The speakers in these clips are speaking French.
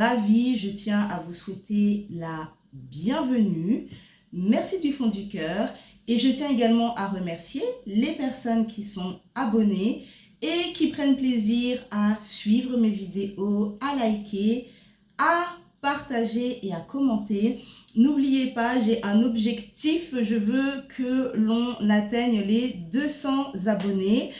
Ravie, je tiens à vous souhaiter la bienvenue. Merci du fond du cœur et je tiens également à remercier les personnes qui sont abonnées et qui prennent plaisir à suivre mes vidéos, à liker, à partager et à commenter. N'oubliez pas, j'ai un objectif, je veux que l'on atteigne les 200 abonnés.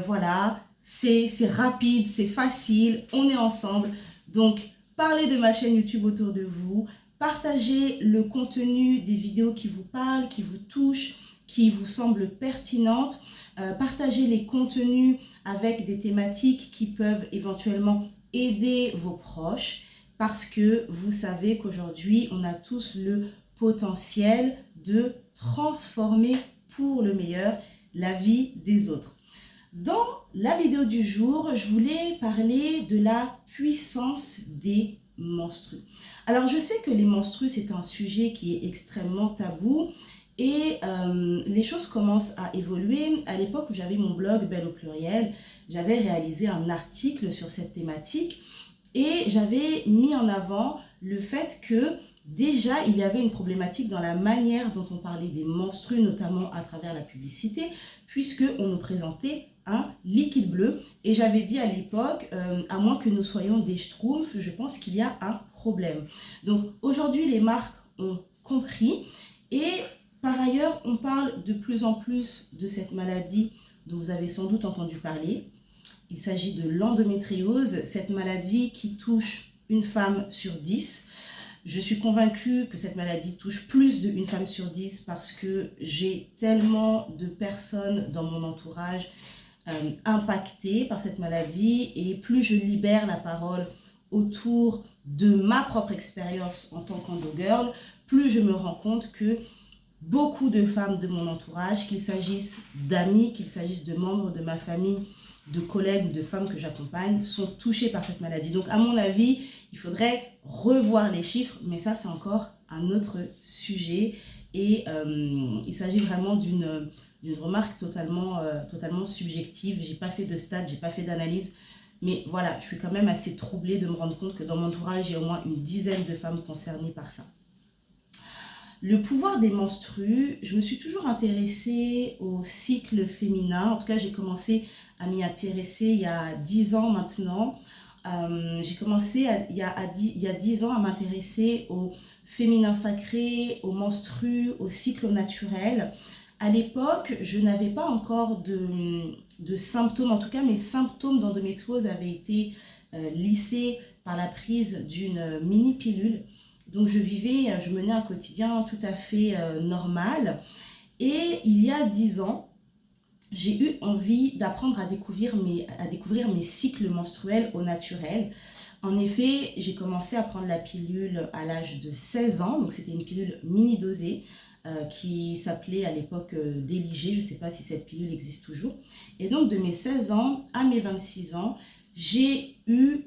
Voilà, c'est rapide, c'est facile, on est ensemble. Donc, parlez de ma chaîne YouTube autour de vous, partagez le contenu des vidéos qui vous parlent, qui vous touchent, qui vous semblent pertinentes. Partagez les contenus avec des thématiques qui peuvent éventuellement aider vos proches parce que vous savez qu'aujourd'hui, on a tous le potentiel de transformer pour le meilleur la vie des autres. Dans la vidéo du jour, je voulais parler de la puissance des menstrues. Alors, je sais que les menstrues, c'est un sujet qui est extrêmement tabou et les choses commencent à évoluer. À l'époque où j'avais mon blog Belle au pluriel, j'avais réalisé un article sur cette thématique et j'avais mis en avant le fait que déjà, il y avait une problématique dans la manière dont on parlait des menstrues, notamment à travers la publicité, puisqu'on nous présentait un liquide bleu. Et j'avais dit à l'époque, à moins que nous soyons des schtroumpfs, je pense qu'il y a un problème. Donc aujourd'hui, les marques ont compris. Et par ailleurs, on parle de plus en plus de cette maladie dont vous avez sans doute entendu parler. Il s'agit de l'endométriose, cette maladie qui touche une femme sur 10. Je suis convaincue que cette maladie touche plus d'une femme sur 10 parce que j'ai tellement de personnes dans mon entourage impactées par cette maladie et plus je libère la parole autour de ma propre expérience en tant qu'endo-girl, plus je me rends compte que beaucoup de femmes de mon entourage, qu'il s'agisse d'amis, qu'il s'agisse de membres de ma famille, de collègues ou de femmes que j'accompagne, sont touchées par cette maladie. Donc, à mon avis, il faudrait revoir les chiffres, mais ça, c'est encore un autre sujet. Et il s'agit vraiment d'une remarque totalement subjective. Je n'ai pas fait de stats, je n'ai pas fait d'analyse. Mais voilà, je suis quand même assez troublée de me rendre compte que dans mon entourage, il y a au moins une dizaine de femmes concernées par ça. Le pouvoir des menstrues, je me suis toujours intéressée au cycle féminin. En tout cas, j'ai commencé à m'y intéresser il y a 10 ans maintenant. J'ai commencé il y a 10 ans à m'intéresser au féminin sacré, aux menstrues, au cycle naturel. À l'époque, je n'avais pas encore de symptômes. En tout cas, mes symptômes d'endométriose avaient été lissés par la prise d'une mini-pilule. Donc je menais un quotidien tout à fait normal. Et il y a 10 ans, j'ai eu envie d'apprendre à découvrir mes cycles menstruels au naturel. En effet, j'ai commencé à prendre la pilule à l'âge de 16 ans. Donc c'était une pilule mini-dosée qui s'appelait à l'époque Déligé. Je ne sais pas si cette pilule existe toujours. Et donc de mes 16 ans à mes 26 ans, j'ai eu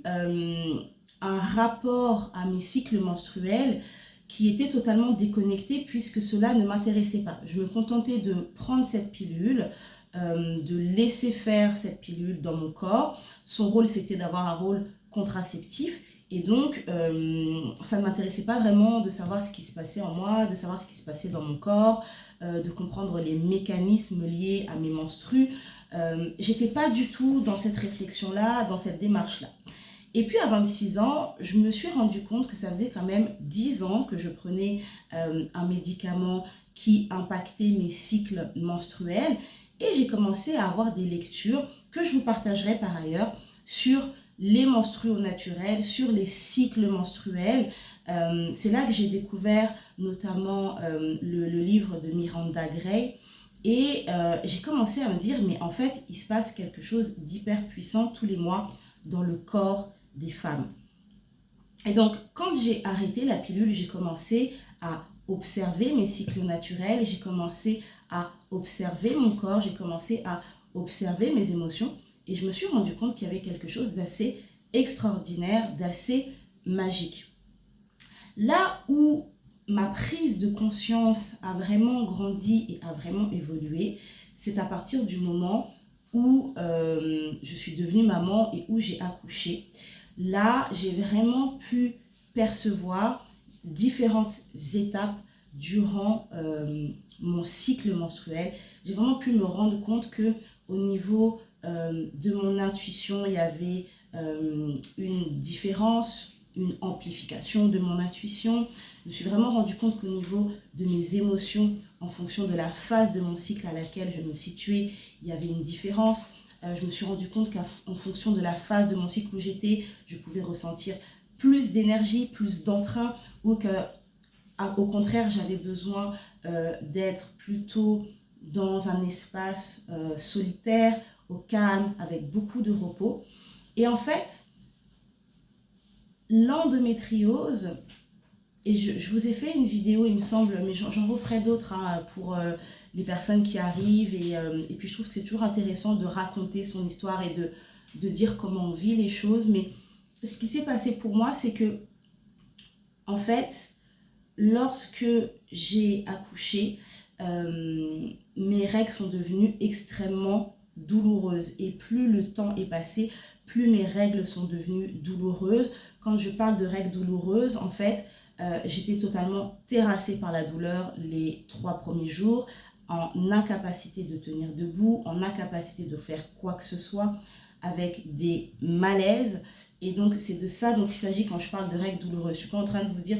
un rapport à mes cycles menstruels qui était totalement déconnecté puisque cela ne m'intéressait pas. Je me contentais de prendre cette pilule, de laisser faire cette pilule dans mon corps. Son rôle, c'était d'avoir un rôle contraceptif et donc ça ne m'intéressait pas vraiment de savoir ce qui se passait en moi, de savoir ce qui se passait dans mon corps, de comprendre les mécanismes liés à mes menstrues. J'étais pas du tout dans cette réflexion-là, dans cette démarche-là. Et puis à 26 ans, je me suis rendu compte que ça faisait quand même 10 ans que je prenais un médicament qui impactait mes cycles menstruels et j'ai commencé à avoir des lectures que je vous partagerai par ailleurs sur les menstrues au naturel, sur les cycles menstruels. C'est là que j'ai découvert notamment le livre de Miranda Gray. Et j'ai commencé à me dire, mais en fait, il se passe quelque chose d'hyper puissant tous les mois dans le corps des femmes. Et donc, quand j'ai arrêté la pilule, j'ai commencé à observer mes cycles naturels, j'ai commencé à observer mon corps, j'ai commencé à observer mes émotions et je me suis rendu compte qu'il y avait quelque chose d'assez extraordinaire, d'assez magique. Là où ma prise de conscience a vraiment grandi et a vraiment évolué, c'est à partir du moment où je suis devenue maman et où j'ai accouché. là, j'ai vraiment pu percevoir différentes étapes durant mon cycle menstruel. J'ai vraiment pu me rendre compte que au niveau de mon intuition, il y avait une différence, une amplification de mon intuition. Je me suis vraiment rendu compte qu'au niveau de mes émotions, en fonction de la phase de mon cycle à laquelle je me situais, il y avait une différence. Je me suis rendu compte qu'en fonction de la phase de mon cycle où j'étais, je pouvais ressentir plus d'énergie, plus d'entrain, ou au contraire, j'avais besoin d'être plutôt dans un espace solitaire, au calme, avec beaucoup de repos. Et en fait, l'endométriose, et je vous ai fait une vidéo, il me semble, mais j'en referai d'autres pour les personnes qui arrivent. Et puis je trouve que c'est toujours intéressant de raconter son histoire et de dire comment on vit les choses. Mais ce qui s'est passé pour moi, c'est que, en fait, lorsque j'ai accouché, mes règles sont devenues extrêmement douloureuses. Et plus le temps est passé, plus mes règles sont devenues douloureuses. Quand je parle de règles douloureuses, en fait, j'étais totalement terrassée par la douleur les 3 premiers jours, en incapacité de tenir debout, en incapacité de faire quoi que ce soit, avec des malaises. Et donc, c'est de ça dont il s'agit quand je parle de règles douloureuses. Je ne suis pas en train de vous dire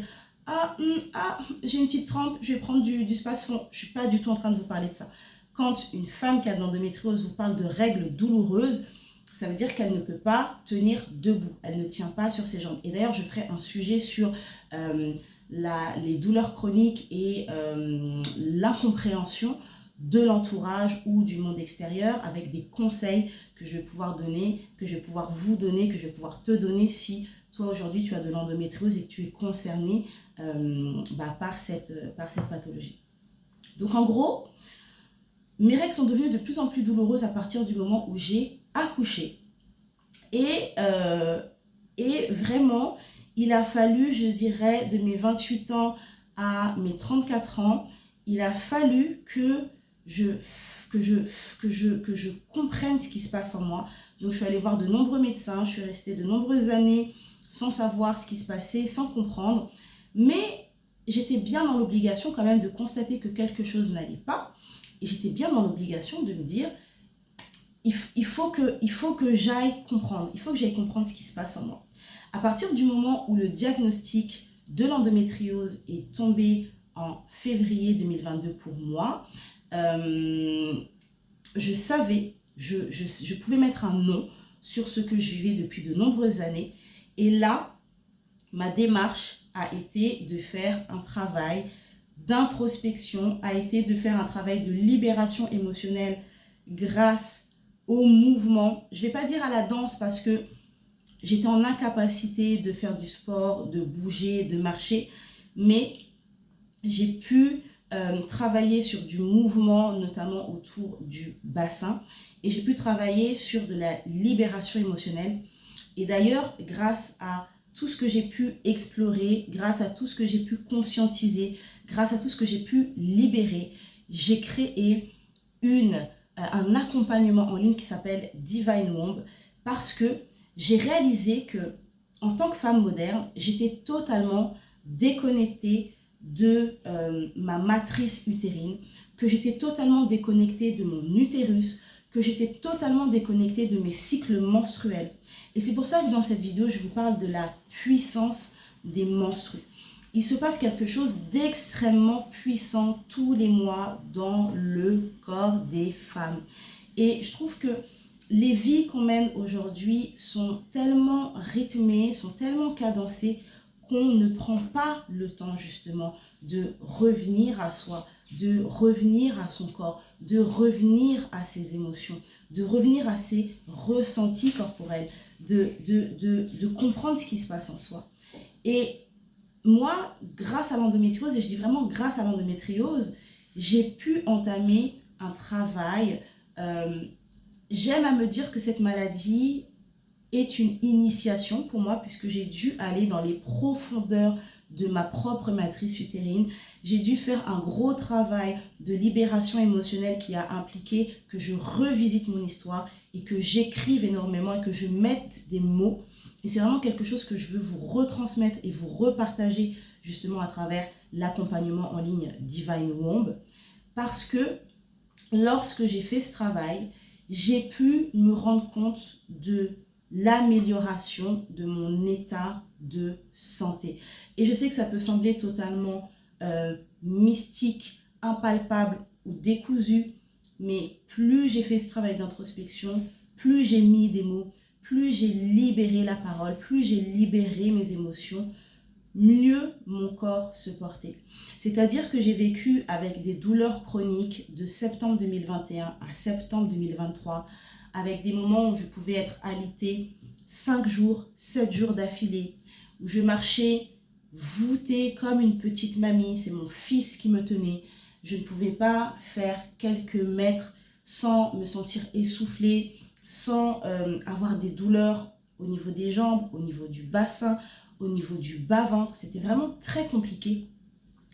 j'ai une petite trempe, je vais prendre du Spasfon. Je ne suis pas du tout en train de vous parler de ça. Quand une femme qui a de l'endométriose vous parle de règles douloureuses, ça veut dire qu'elle ne peut pas tenir debout. Elle ne tient pas sur ses jambes. Et d'ailleurs, je ferai un sujet sur les douleurs chroniques et l'incompréhension de l'entourage ou du monde extérieur, avec des conseils que je vais pouvoir donner, que je vais pouvoir vous donner, que je vais pouvoir te donner si toi aujourd'hui tu as de l'endométriose et que tu es concerné par cette pathologie. Donc en gros, mes règles sont devenues de plus en plus douloureuses à partir du moment où j'ai accouché. Et vraiment, il a fallu, je dirais, de mes 28 ans à mes 34 ans, il a fallu que je comprenne ce qui se passe en moi. Donc je suis allée voir de nombreux médecins, je suis restée de nombreuses années sans savoir ce qui se passait, sans comprendre. Mais j'étais bien dans l'obligation quand même de constater que quelque chose n'allait pas. Et j'étais bien dans l'obligation de me dire, il faut que j'aille comprendre, ce qui se passe en moi. À partir du moment où le diagnostic de l'endométriose est tombé en février 2022 pour moi, je savais, je pouvais mettre un nom sur ce que je vivais depuis de nombreuses années. Et là, ma démarche a été de faire un travail d'introspection, a été de faire un travail de libération émotionnelle grâce au mouvement. Je ne vais pas dire à la danse parce que j'étais en incapacité de faire du sport, de bouger, de marcher, mais j'ai pu travailler sur du mouvement, notamment autour du bassin, et j'ai pu travailler sur de la libération émotionnelle. Et d'ailleurs, grâce à tout ce que j'ai pu explorer, grâce à tout ce que j'ai pu conscientiser, grâce à tout ce que j'ai pu libérer, j'ai créé un accompagnement en ligne qui s'appelle Divine Womb, parce que j'ai réalisé que, en tant que femme moderne, j'étais totalement déconnectée de ma matrice utérine, que j'étais totalement déconnectée de mon utérus, que j'étais totalement déconnectée de mes cycles menstruels. Et c'est pour ça que dans cette vidéo, je vous parle de la puissance des menstrues. Il se passe quelque chose d'extrêmement puissant tous les mois dans le corps des femmes. Et je trouve que les vies qu'on mène aujourd'hui sont tellement rythmées, sont tellement cadencées qu'on ne prend pas le temps justement de revenir à soi, de revenir à son corps, de revenir à ses émotions, de revenir à ses ressentis corporels, de comprendre ce qui se passe en soi. Et moi, grâce à l'endométriose, et je dis vraiment grâce à l'endométriose, j'ai pu entamer un travail. J'aime à me dire que cette maladie est une initiation pour moi, puisque j'ai dû aller dans les profondeurs de ma propre matrice utérine. J'ai dû faire un gros travail de libération émotionnelle qui a impliqué que je revisite mon histoire et que j'écrive énormément et que je mette des mots. Et c'est vraiment quelque chose que je veux vous retransmettre et vous repartager justement à travers l'accompagnement en ligne Divine Womb. Parce que lorsque j'ai fait ce travail, j'ai pu me rendre compte de l'amélioration de mon état de santé. Et je sais que ça peut sembler totalement mystique, impalpable ou décousu, mais plus j'ai fait ce travail d'introspection, plus j'ai mis des mots, plus j'ai libéré la parole, plus j'ai libéré mes émotions, mieux mon corps se portait. C'est-à-dire que j'ai vécu avec des douleurs chroniques de septembre 2021 à septembre 2023, avec des moments où je pouvais être alitée 5 jours, 7 jours d'affilée, où je marchais voûtée comme une petite mamie, c'est mon fils qui me tenait. Je ne pouvais pas faire quelques mètres sans me sentir essoufflée, sans avoir des douleurs au niveau des jambes, au niveau du bassin, au niveau du bas-ventre. C'était vraiment très compliqué.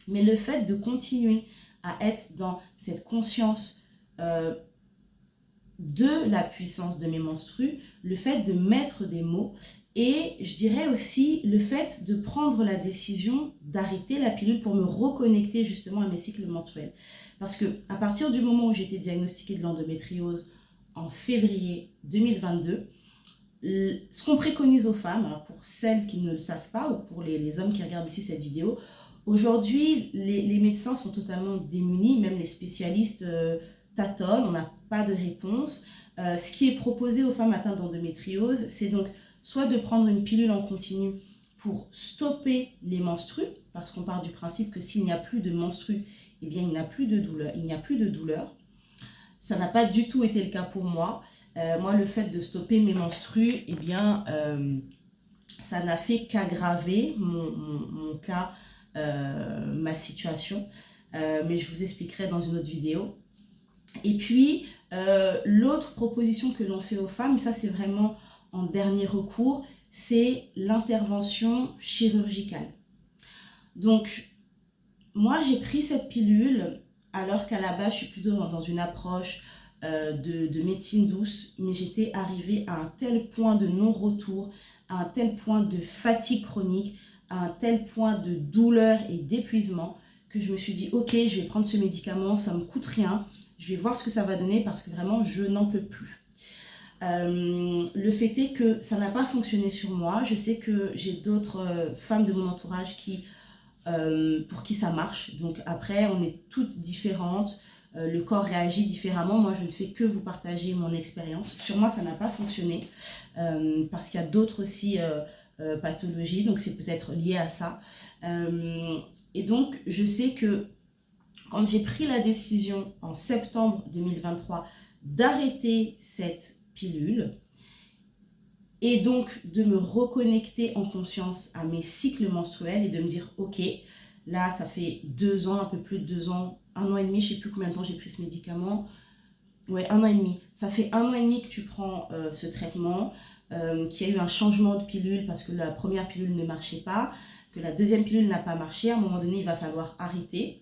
Mais le fait de continuer à être dans cette conscience de la puissance de mes menstrues, le fait de mettre des mots et je dirais aussi le fait de prendre la décision d'arrêter la pilule pour me reconnecter justement à mes cycles menstruels. Parce que à partir du moment où j'ai été diagnostiquée de l'endométriose en février 2022, ce qu'on préconise aux femmes, alors pour celles qui ne le savent pas ou pour les hommes qui regardent ici cette vidéo, aujourd'hui les médecins sont totalement démunis, même les spécialistes tâtonnent, on n'a pas de réponse. Ce qui est proposé aux femmes atteintes d'endométriose, c'est donc soit de prendre une pilule en continu pour stopper les menstrues, parce qu'on part du principe que s'il n'y a plus de menstrues, eh bien il n'y a plus de douleur. Ça n'a pas du tout été le cas pour moi. Moi, le fait de stopper mes menstrues, eh bien, ça n'a fait qu'aggraver mon cas, ma situation. Mais je vous expliquerai dans une autre vidéo. Et puis, l'autre proposition que l'on fait aux femmes, et ça c'est vraiment en dernier recours, c'est l'intervention chirurgicale. Donc, moi j'ai pris cette pilule alors qu'à la base je suis plutôt dans une approche de médecine douce, mais j'étais arrivée à un tel point de non-retour, à un tel point de fatigue chronique, à un tel point de douleur et d'épuisement que je me suis dit ok, je vais prendre ce médicament, ça ne me coûte rien, je vais voir ce que ça va donner parce que vraiment je n'en peux plus. Le fait est que ça n'a pas fonctionné sur moi. Je sais que j'ai d'autres femmes de mon entourage pour qui ça marche. Donc après, on est toutes différentes. Le corps réagit différemment. Moi, je ne fais que vous partager mon expérience. Sur moi, ça n'a pas fonctionné parce qu'il y a d'autres aussi pathologies. Donc c'est peut-être lié à ça. Et donc, je sais que quand j'ai pris la décision en septembre 2023 d'arrêter cette pilule et donc de me reconnecter en conscience à mes cycles menstruels et de me dire ok, là ça fait 2 ans, un peu plus de 2 ans, 1 an et demi, je ne sais plus combien de temps j'ai pris ce médicament, ouais 1 an et demi, ça fait 1 an et demi que tu prends ce traitement, qu'il y a eu un changement de pilule parce que la première pilule ne marchait pas, que la deuxième pilule n'a pas marché, à un moment donné il va falloir arrêter.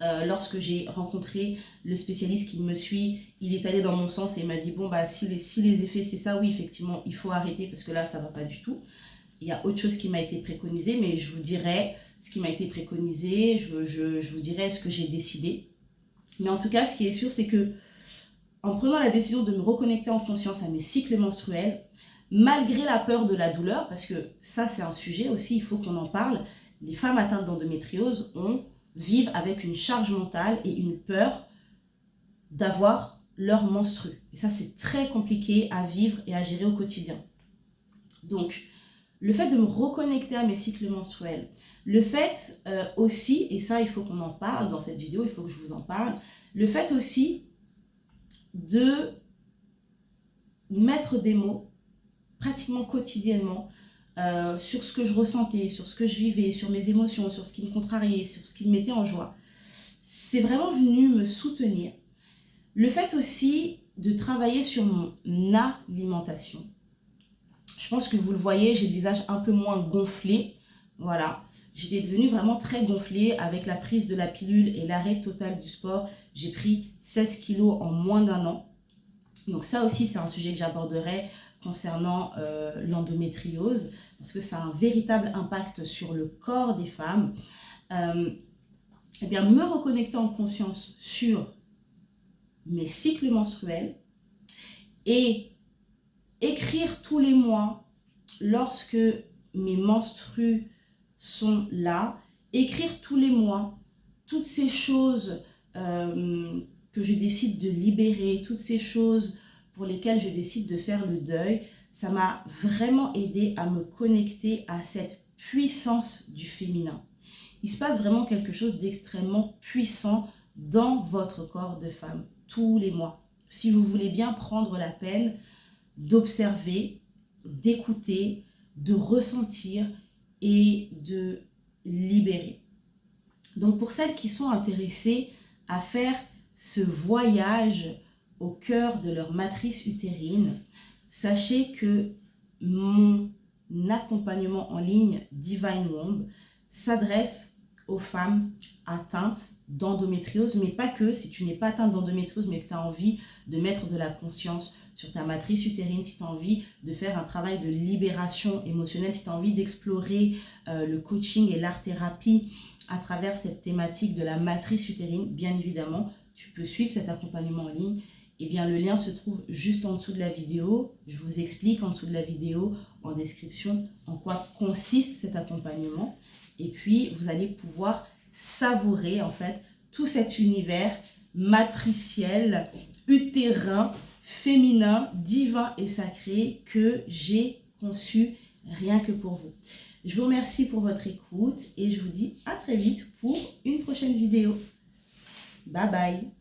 Lorsque j'ai rencontré le spécialiste qui me suit, il est allé dans mon sens et il m'a dit bon bah si les effets c'est ça, oui effectivement il faut arrêter parce que là ça va pas du tout. Il y a autre chose qui m'a été préconisé, mais je vous dirai ce qui m'a été préconisé, je vous dirai ce que j'ai décidé. Mais en tout cas, ce qui est sûr, c'est que en prenant la décision de me reconnecter en conscience à mes cycles menstruels, malgré la peur de la douleur, parce que ça c'est un sujet aussi, il faut qu'on en parle, les femmes atteintes d'endométriose vivent avec une charge mentale et une peur d'avoir leur menstru. Et ça, c'est très compliqué à vivre et à gérer au quotidien. Donc, le fait de me reconnecter à mes cycles menstruels, le fait aussi, et ça, il faut qu'on en parle dans cette vidéo, il faut que je vous en parle, le fait aussi de mettre des mots pratiquement quotidiennement sur ce que je ressentais, sur ce que je vivais, sur mes émotions, sur ce qui me contrariait, sur ce qui me mettait en joie. C'est vraiment venu me soutenir. Le fait aussi de travailler sur mon alimentation. Je pense que vous le voyez, j'ai le visage un peu moins gonflé. Voilà, j'étais devenue vraiment très gonflée avec la prise de la pilule et l'arrêt total du sport. J'ai pris 16 kilos en moins d'1 an. Donc ça aussi, c'est un sujet que j'aborderai concernant l'endométriose, parce que ça a un véritable impact sur le corps des femmes. Eh bien, me reconnecter en conscience sur mes cycles menstruels et écrire tous les mois lorsque mes menstrues sont là, écrire tous les mois toutes ces choses que je décide de libérer, toutes ces choses pour lesquelles je décide de faire le deuil, ça m'a vraiment aidé à me connecter à cette puissance du féminin. Il se passe vraiment quelque chose d'extrêmement puissant dans votre corps de femme, tous les mois. Si vous voulez bien prendre la peine d'observer, d'écouter, de ressentir et de libérer. Donc pour celles qui sont intéressées à faire ce voyage au cœur de leur matrice utérine, sachez que mon accompagnement en ligne Divine Womb s'adresse aux femmes atteintes d'endométriose, mais pas que. Si tu n'es pas atteinte d'endométriose, mais que tu as envie de mettre de la conscience sur ta matrice utérine, si tu as envie de faire un travail de libération émotionnelle, si tu as envie d'explorer le coaching et l'art-thérapie à travers cette thématique de la matrice utérine, bien évidemment, tu peux suivre cet accompagnement en ligne. Eh bien, le lien se trouve juste en dessous de la vidéo. Je vous explique en dessous de la vidéo, en description, en quoi consiste cet accompagnement. Et puis, vous allez pouvoir savourer, en fait, tout cet univers matriciel, utérin, féminin, divin et sacré que j'ai conçu rien que pour vous. Je vous remercie pour votre écoute et je vous dis à très vite pour une prochaine vidéo. Bye bye.